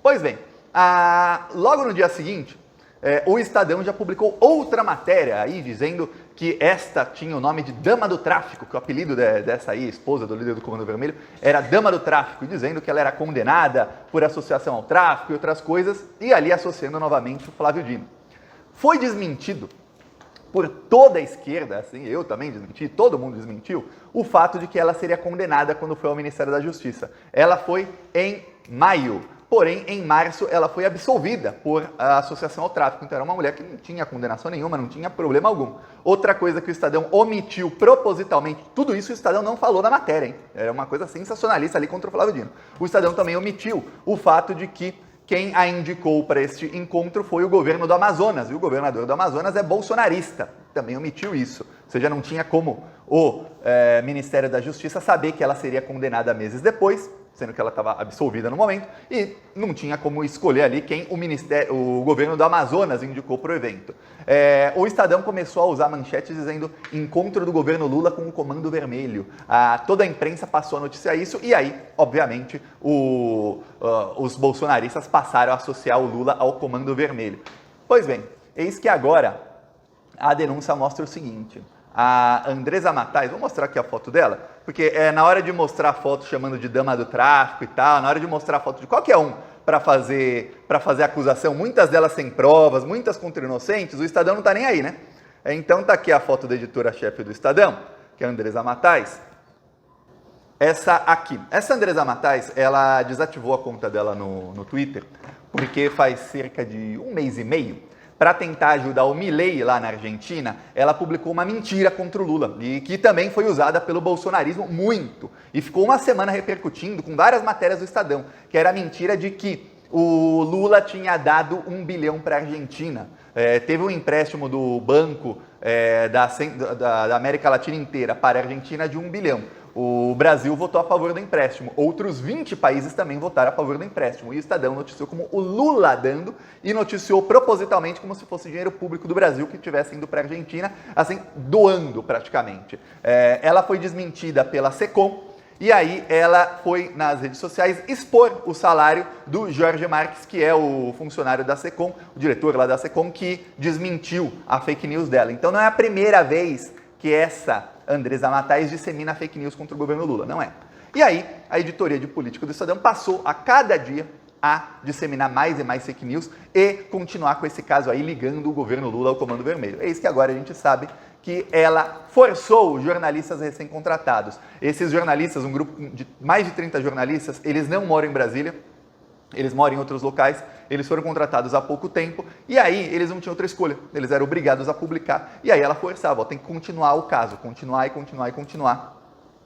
Pois bem, logo no dia seguinte, o Estadão já publicou outra matéria aí dizendo que esta tinha o nome de Dama do Tráfico, que o apelido dessa aí, esposa do líder do Comando Vermelho, era Dama do Tráfico, dizendo que ela era condenada por associação ao tráfico e outras coisas, e ali associando novamente o Flávio Dino. Foi desmentido por toda a esquerda, assim, eu também desmenti, todo mundo desmentiu, o fato de que ela seria condenada quando foi ao Ministério da Justiça. Ela foi em maio. Porém, em março, ela foi absolvida por associação ao tráfico. Então, era uma mulher que não tinha condenação nenhuma, não tinha problema algum. Outra coisa que o Estadão omitiu propositalmente, tudo isso o Estadão não falou na matéria, hein? Era uma coisa sensacionalista ali contra o Flávio Dino. O Estadão também omitiu o fato de que quem a indicou para este encontro foi o governo do Amazonas, e o governador do Amazonas é bolsonarista. Também omitiu isso. Ou seja, não tinha como o Ministério da Justiça saber que ela seria condenada meses depois, sendo que ela estava absolvida no momento, e não tinha como escolher ali quem o governo do Amazonas indicou para o evento. O Estadão começou a usar manchetes dizendo encontro do governo Lula com o Comando Vermelho. Toda a imprensa passou a noticiar isso, e aí, obviamente, os bolsonaristas passaram a associar o Lula ao Comando Vermelho. Pois bem, eis que agora a denúncia mostra o seguinte: a Andresa Matais, vou mostrar aqui a foto dela, porque na hora de mostrar a foto chamando de Dama do Tráfico e tal, na hora de mostrar a foto de qualquer um para fazer acusação, muitas delas sem provas, muitas contra inocentes, o Estadão não está nem aí, né? Então tá aqui a foto da editora-chefe do Estadão, que é a Andresa Matais. Essa aqui. Essa Andresa Matais, ela desativou a conta dela no Twitter, porque faz cerca de um mês e meio, para tentar ajudar o Milei lá na Argentina, ela publicou uma mentira contra o Lula, e que também foi usada pelo bolsonarismo muito. E ficou uma semana repercutindo com várias matérias do Estadão, que era a mentira de que o Lula tinha dado 1 bilhão para a Argentina. Teve um empréstimo do Banco da América Latina inteira para a Argentina de 1 bilhão. O Brasil votou a favor do empréstimo. Outros 20 países também votaram a favor do empréstimo. E o Estadão noticiou como o Lula dando, e noticiou propositalmente como se fosse dinheiro público do Brasil que estivesse indo para a Argentina, assim, doando praticamente. Ela foi desmentida pela SECOM, e aí ela foi nas redes sociais expor o salário do Jorge Marques, que é o funcionário da SECOM, o diretor lá da SECOM, que desmentiu a fake news dela. Então não é a primeira vez que essa Andresa Matais dissemina fake news contra o governo Lula, não é. E aí, a editoria de política do Estadão passou a cada dia a disseminar mais e mais fake news e continuar com esse caso aí ligando o governo Lula ao Comando Vermelho. É isso que agora a gente sabe que ela forçou os jornalistas recém-contratados. Esses jornalistas, um grupo de mais de 30 jornalistas, eles não moram em Brasília, eles moram em outros locais, eles foram contratados há pouco tempo, e aí eles não tinham outra escolha, eles eram obrigados a publicar, e aí ela forçava, tem que continuar o caso, continuar,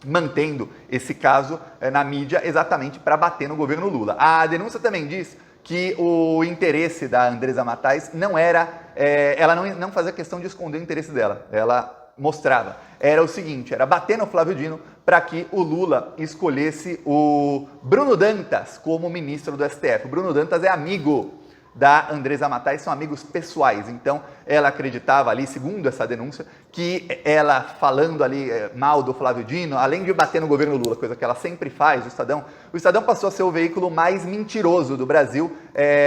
mantendo esse caso na mídia exatamente para bater no governo Lula. A denúncia também diz que o interesse da Andresa Matais não era, ela não fazia questão de esconder o interesse dela, ela mostrava, era o seguinte, era bater no Flávio Dino para que o Lula escolhesse o Bruno Dantas como ministro do STF. O Bruno Dantas é amigo da Andresa Matais, são amigos pessoais, então ela acreditava ali, segundo essa denúncia, que ela falando ali mal do Flávio Dino, além de bater no governo Lula, coisa que ela sempre faz, o Estadão passou a ser o veículo mais mentiroso do Brasil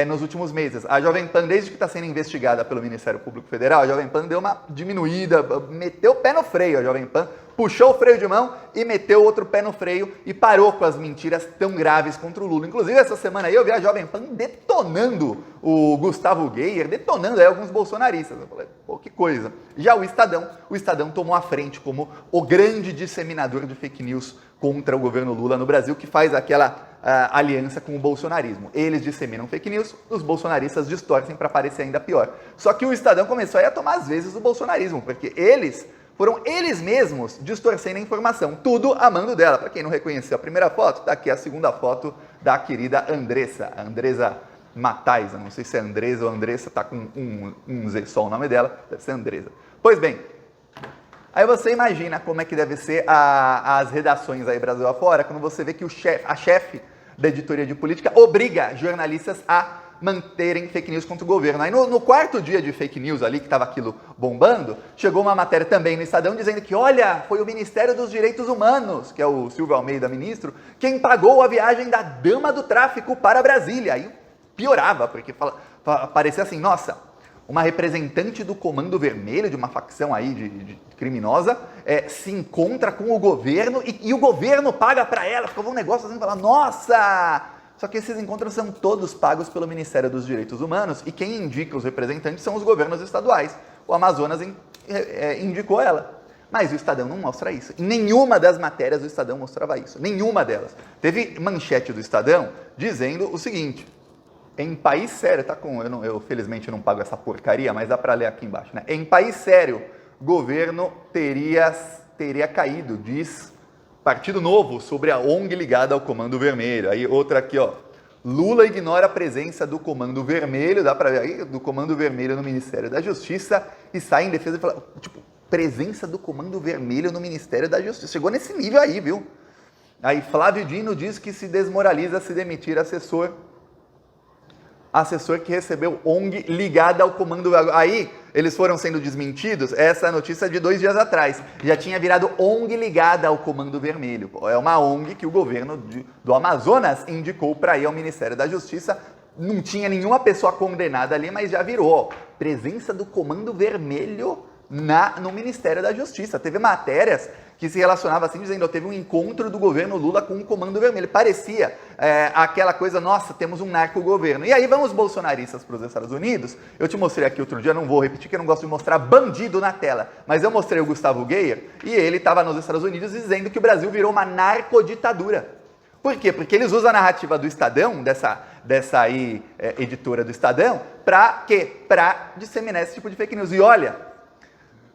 nos últimos meses. A Jovem Pan, desde que está sendo investigada pelo Ministério Público Federal, a Jovem Pan deu uma diminuída, meteu o pé no freio, a Jovem Pan puxou o freio de mão e meteu outro pé no freio e parou com as mentiras tão graves contra o Lula. Inclusive, essa semana aí eu vi a Jovem Pan detonando o Gustavo Geyer, detonando aí alguns bolsonaristas. Eu falei, pô, que coisa. Já o Estadão tomou a frente como o grande disseminador de fake news contra o governo Lula no Brasil, que faz aquela aliança com o bolsonarismo. Eles disseminam fake news, os bolsonaristas distorcem para parecer ainda pior. Só que o Estadão começou aí a tomar as vezes do bolsonarismo, porque foram eles mesmos distorcendo a informação, tudo a mando dela. Para quem não reconheceu a primeira foto, está aqui a segunda foto da querida Andresa, a Andresa Matais, eu não sei se é Andresa ou Andressa, está com um Z só o nome dela, deve ser Andresa. Pois bem, aí você imagina como é que deve ser as redações aí Brasil afora, quando você vê que a chefe da editoria de política obriga jornalistas a manterem fake news contra o governo. Aí no quarto dia de fake news ali, que estava aquilo bombando, chegou uma matéria também no Estadão dizendo que, olha, foi o Ministério dos Direitos Humanos, que é o Silvio Almeida, ministro, quem pagou a viagem da Dama do Tráfico para Brasília. Aí piorava, porque parecia assim, nossa, uma representante do Comando Vermelho, de uma facção aí de criminosa, se encontra com o governo e o governo paga para ela. Ficava um negócio assim, falar, nossa! Só que esses encontros são todos pagos pelo Ministério dos Direitos Humanos e quem indica os representantes são os governos estaduais. O Amazonas indicou ela. Mas o Estadão não mostra isso. Em nenhuma das matérias o Estadão mostrava isso. Nenhuma delas. Teve manchete do Estadão dizendo o seguinte: em país sério, tá com... Eu felizmente não pago essa porcaria, mas dá para ler aqui embaixo, né? Em país sério, governo teria caído, diz Partido Novo, sobre a ONG ligada ao Comando Vermelho. Aí outra aqui, ó. Lula ignora a presença do Comando Vermelho, dá para ver aí, do Comando Vermelho no Ministério da Justiça e sai em defesa e fala, tipo, presença do Comando Vermelho no Ministério da Justiça. Chegou nesse nível aí, viu? Aí Flávio Dino diz que se desmoraliza se demitir assessor que recebeu ONG ligada ao Comando Vermelho. Aí eles foram sendo desmentidos, essa notícia de 2 dias atrás. Já tinha virado ONG ligada ao Comando Vermelho. É uma ONG que o governo do Amazonas indicou para ir ao Ministério da Justiça. Não tinha nenhuma pessoa condenada ali, mas já virou. Ó, presença do Comando Vermelho no Ministério da Justiça. Teve matérias que se relacionavam assim, dizendo, teve um encontro do governo Lula com o Comando Vermelho. Parecia aquela coisa, nossa, temos um narco-governo. E aí vão os bolsonaristas para os Estados Unidos. Eu te mostrei aqui outro dia, não vou repetir, que eu não gosto de mostrar bandido na tela, mas eu mostrei o Gustavo Geyer e ele estava nos Estados Unidos dizendo que o Brasil virou uma narcoditadura. Por quê? Porque eles usam a narrativa do Estadão, dessa aí, editora do Estadão, para quê? Para disseminar esse tipo de fake news. E olha,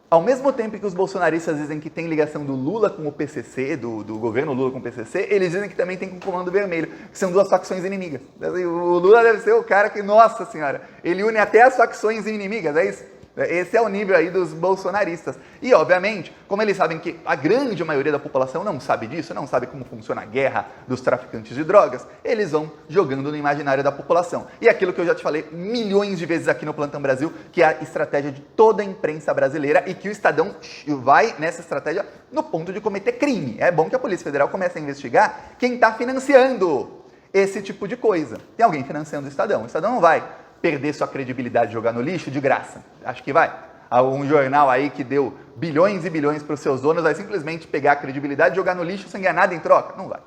ao mesmo tempo que os bolsonaristas dizem que tem ligação do Lula com o PCC, do governo Lula com o PCC, eles dizem que também tem com o Comando Vermelho, que são duas facções inimigas. O Lula deve ser o cara que, nossa senhora, ele une até as facções inimigas, é isso? Esse é o nível aí dos bolsonaristas. E, obviamente, como eles sabem que a grande maioria da população não sabe disso, não sabe como funciona a guerra dos traficantes de drogas, eles vão jogando no imaginário da população. E aquilo que eu já te falei milhões de vezes aqui no Plantão Brasil, que é a estratégia de toda a imprensa brasileira e que o Estadão vai nessa estratégia no ponto de cometer crime. É bom que a Polícia Federal comece a investigar quem está financiando esse tipo de coisa. Tem alguém financiando o Estadão. O Estadão não vai perder sua credibilidade e jogar no lixo de graça. Acho que vai. Um jornal aí que deu bilhões e bilhões para os seus donos vai simplesmente pegar a credibilidade e jogar no lixo sem ganhar nada em troca? Não vai.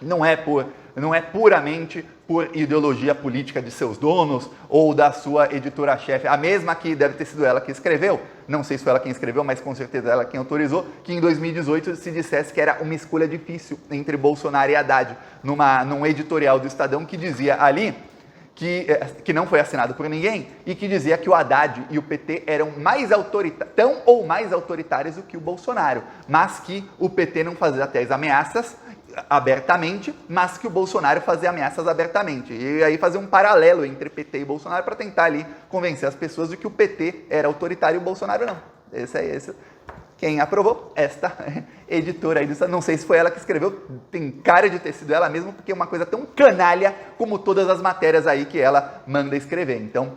Não é puramente por ideologia política de seus donos ou da sua editora-chefe, a mesma que deve ter sido ela que escreveu, não sei se foi ela quem escreveu, mas com certeza ela quem autorizou, que em 2018 se dissesse que era uma escolha difícil entre Bolsonaro e Haddad, num editorial do Estadão que dizia ali que não foi assinado por ninguém, e que dizia que o Haddad e o PT eram tão ou mais autoritários do que o Bolsonaro, mas que o PT não fazia até as ameaças abertamente, mas que o Bolsonaro fazia ameaças abertamente. E aí fazer um paralelo entre PT e Bolsonaro para tentar ali convencer as pessoas de que o PT era autoritário e o Bolsonaro não. Esse quem aprovou? Esta editora aí, não sei se foi ela que escreveu, tem cara de ter sido ela mesma, porque é uma coisa tão canalha como todas as matérias aí que ela manda escrever. Então,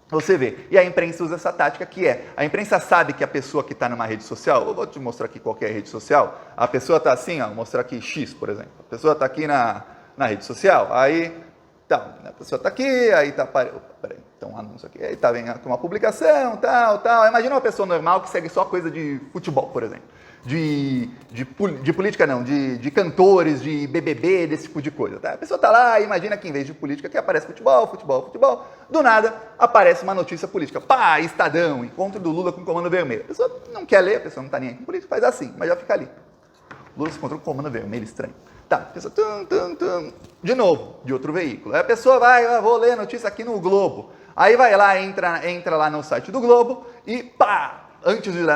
você vê. E a imprensa usa essa tática que a imprensa sabe que a pessoa que está numa rede social, eu vou te mostrar aqui qualquer rede social, a pessoa está assim, ó, vou mostrar aqui X, por exemplo. A pessoa está aqui na rede social, aí, tá, a pessoa está aqui, aí está, peraí, então um anúncio aqui, aí tá vendo uma publicação, tal. Imagina uma pessoa normal que segue só coisa de futebol, por exemplo. De política não, de cantores, de BBB, desse tipo de coisa, tá? A pessoa tá lá, imagina que em vez de política que aparece futebol, do nada aparece uma notícia política. Pá, Estadão, encontro do Lula com o Comando Vermelho. A pessoa não quer ler, a pessoa não tá nem aí com política, faz assim, mas já fica ali. Lula se encontrou com o Comando Vermelho, estranho. Tá, a pessoa, de novo, de outro veículo. Aí a pessoa vai, vou ler a notícia aqui no Globo. Aí vai lá, entra lá no site do Globo e pá! Antes de ler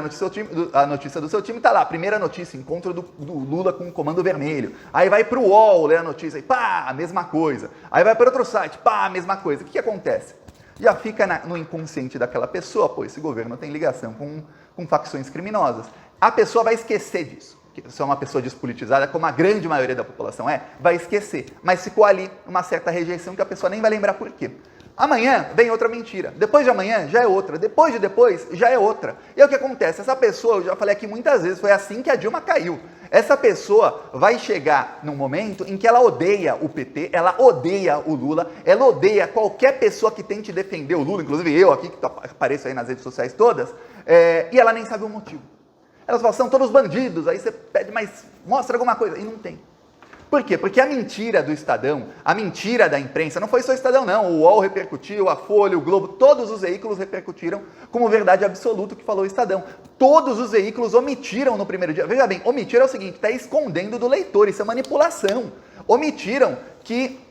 a notícia do seu time, tá lá, primeira notícia, encontro do Lula com o Comando Vermelho. Aí vai pro UOL ler a notícia e pá, a mesma coisa. Aí vai para outro site, pá, a mesma coisa. O que acontece? Já fica no inconsciente daquela pessoa, pô, esse governo tem ligação com facções criminosas. A pessoa vai esquecer disso. Se é uma pessoa despolitizada, como a grande maioria da população vai esquecer. Mas ficou ali uma certa rejeição que a pessoa nem vai lembrar por quê. Amanhã vem outra mentira, depois de amanhã já é outra, depois de depois já é outra. E é o que acontece, essa pessoa, eu já falei aqui muitas vezes, foi assim que a Dilma caiu. Essa pessoa vai chegar num momento em que ela odeia o PT, ela odeia o Lula, ela odeia qualquer pessoa que tente defender o Lula, inclusive eu aqui, que apareço aí nas redes sociais todas, e ela nem sabe o motivo. Elas falam, são todos bandidos, aí você pede, mas mostra alguma coisa, e não tem. Por quê? Porque a mentira do Estadão, a mentira da imprensa, não foi só o Estadão não, o UOL repercutiu, a Folha, o Globo, todos os veículos repercutiram como verdade absoluta o que falou o Estadão. Todos os veículos omitiram no primeiro dia. Veja bem, omitir é o seguinte, está escondendo do leitor, isso é manipulação. Omitiram que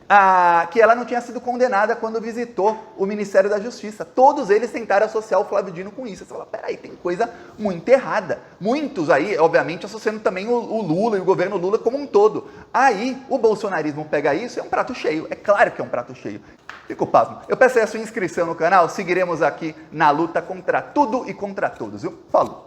ela não tinha sido condenada quando visitou o Ministério da Justiça. Todos eles tentaram associar o Flávio Dino com isso. Você fala, peraí, tem coisa muito errada. Muitos aí, obviamente, associando também o Lula e o governo Lula como um todo. Aí, o bolsonarismo pega isso e é um prato cheio. É claro que é um prato cheio. Fico pasmo. Eu peço aí a sua inscrição no canal, seguiremos aqui na luta contra tudo e contra todos, viu? Falou!